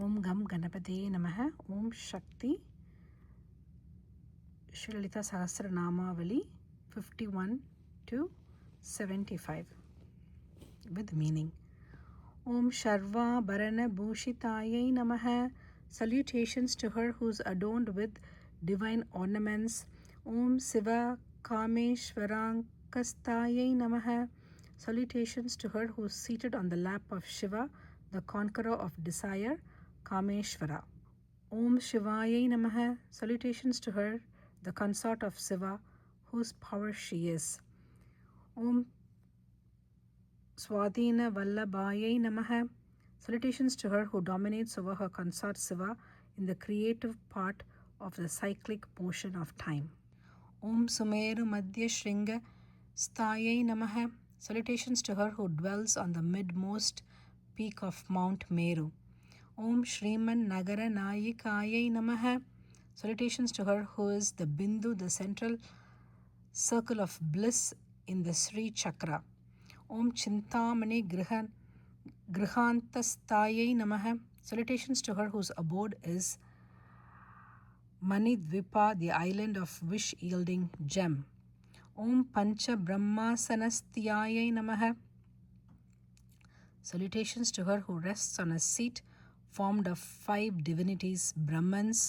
ஓம் come கணபதியே நமः. ஓம் சக்தி. Sri Lalitha சஹஸ்ரநாமாவளி 51 to 75 with meaning. Om Sharva Bharana Bhushitayai Namaha. Salutations to her who is adorned with divine ornaments. Om Siva Kameshwarankastayai Namaha. Salutations to her who is seated on the lap of Shiva, the conqueror of desire, Kameshwara. Om Shivayai Namaha. Salutations to her, the consort of Shiva, whose power she is. Om Swadhina Vallabhayai Namaha. Salutations to her who dominates over her consort Shiva in the creative part of the cyclic motion of time. Om Sumeru Madhya Shringa Sthayai Namaha. Salutations to her who dwells on the midmost peak of Mount Meru. Om Shriman Nagara Nayikayai Namaha. Salutations to her who is the Bindu, the central circle of bliss in the Sri Chakra. Om Chintamani Grihantastayai Namaha. Salutations to her whose abode is Manidvipa, the island of wish-yielding gem. Om Pancha Brahmasanasthyayai Namaha. Salutations to her who rests on a seat formed of 5 divinities: Brahmans,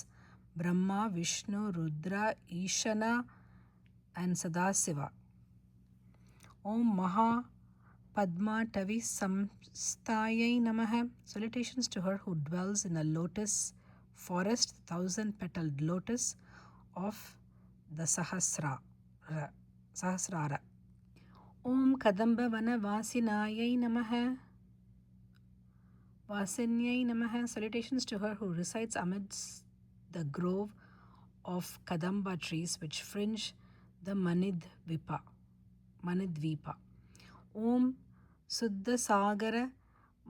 Brahma, Vishnu, Rudra, Ishana, and Sadasiva. Om Maha Padma Tavi Samstayai Namaha. Salutations to her who dwells in a lotus forest, the 1,000-petaled lotus of the Sahasrara. Om Kadamba Vana Vasinayai Namaha. Vasanyai Namaha. Salutations to her who resides amidst the grove of Kadamba trees which fringe the Manidvipa. Om Suddha Sagara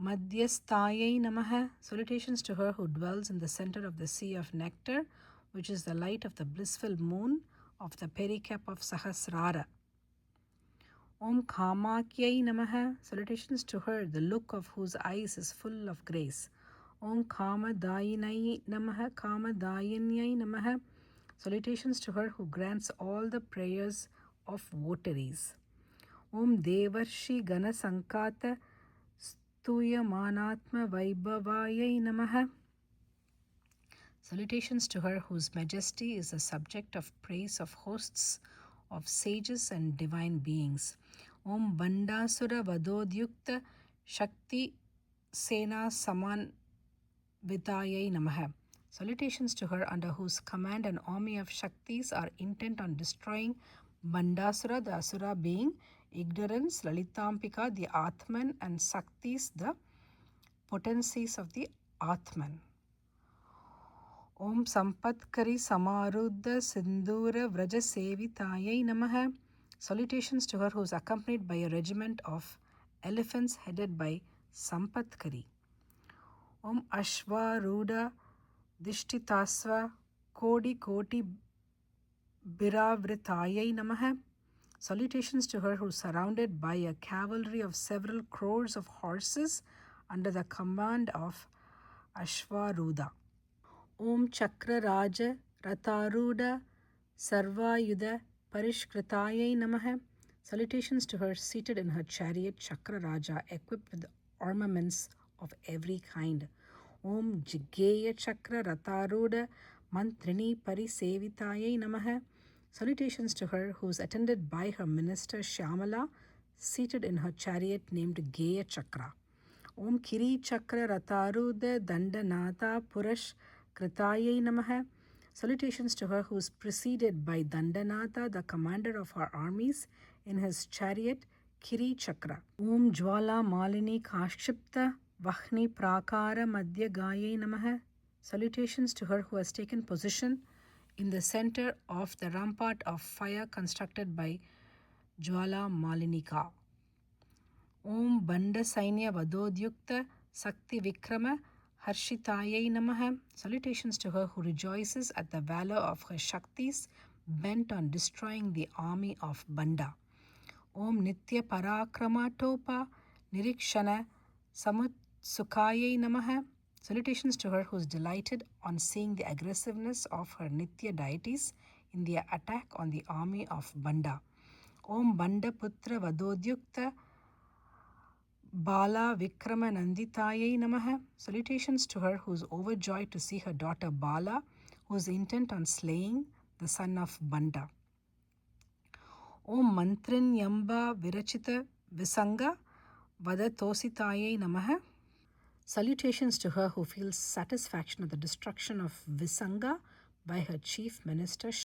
Madhyasthayai Namaha. Salutations to her who dwells in the center of the sea of nectar, which is the light of the blissful moon of the pericap of Sahasrara. Om Kamakyai Namaha. Salutations to her, the look of whose eyes is full of grace. Om Kamadayinai Namaha. Kamadayinai Namaha. Salutations to her who grants all the prayers of votaries. Om Devarshi Gana Sankata Stuyamanatma Vaibhavayai Namaha. Salutations to her whose majesty is the subject of praise of hosts of sages and divine beings. Om Bandasura Vadodyukta Shakti Sena Saman Vitayai Namaha. Salutations to her under whose command an army of Shaktis are intent on destroying Bandasura, the Asura being ignorance, Lalitampika, the Atman, and Saktis, the potencies of the Atman. Om Sampatkari Samarudha Sindhura Vraja Sevitayai Namaha. Salutations to her who is accompanied by a regiment of elephants headed by Sampatkari. Om Ashvarudha Dishtitasva Kodi Koti Biravritayai Namaha. Salutations to her who is surrounded by a cavalry of several crores of horses under the command of Ashvarudha. Om Chakra Raja Ratharuda Sarvayudha Parishkritayai Namaha. Salutations to her seated in her chariot Chakra Raja, equipped with armaments of every kind. Om Jigeya Chakra Ratharuda Mantrini Parisevitayai Namaha. Salutations to her who is attended by her minister Shyamala, seated in her chariot named Geya Chakra. Om Kiri Chakra Ratharuda Dandanatha Purash Kritayai Namaha. Salutations to her who is preceded by Dandanatha, the commander of her armies, in his chariot Kiri Chakra. Om Jwala Malini Kashipta Vahni Prakara Madhya Gayai Namaha. Salutations to her who has taken position in the center of the rampart of fire constructed by Jwala Malinika. Om Banda Sainya Vadodyukta Sakti Vikrama Harshitayai Namaha. Salutations to her who rejoices at the valor of her Shaktis bent on destroying the army of Banda. Om Nitya Parakrama Topa Nirikshana Samutsukayai Namaha. Salutations to her who is delighted on seeing the aggressiveness of her Nitya deities in their attack on the army of Banda. Om Banda Putra Vadodyukta Bala Vikrama Nanditayai Namaha. Salutations to her who is overjoyed to see her daughter Bala, who is intent on slaying the son of Banda. Om Mantrin Yamba Virachita Visanga Vadatositayai Namaha. Salutations to her who feels satisfaction at the destruction of Visanga by her chief minister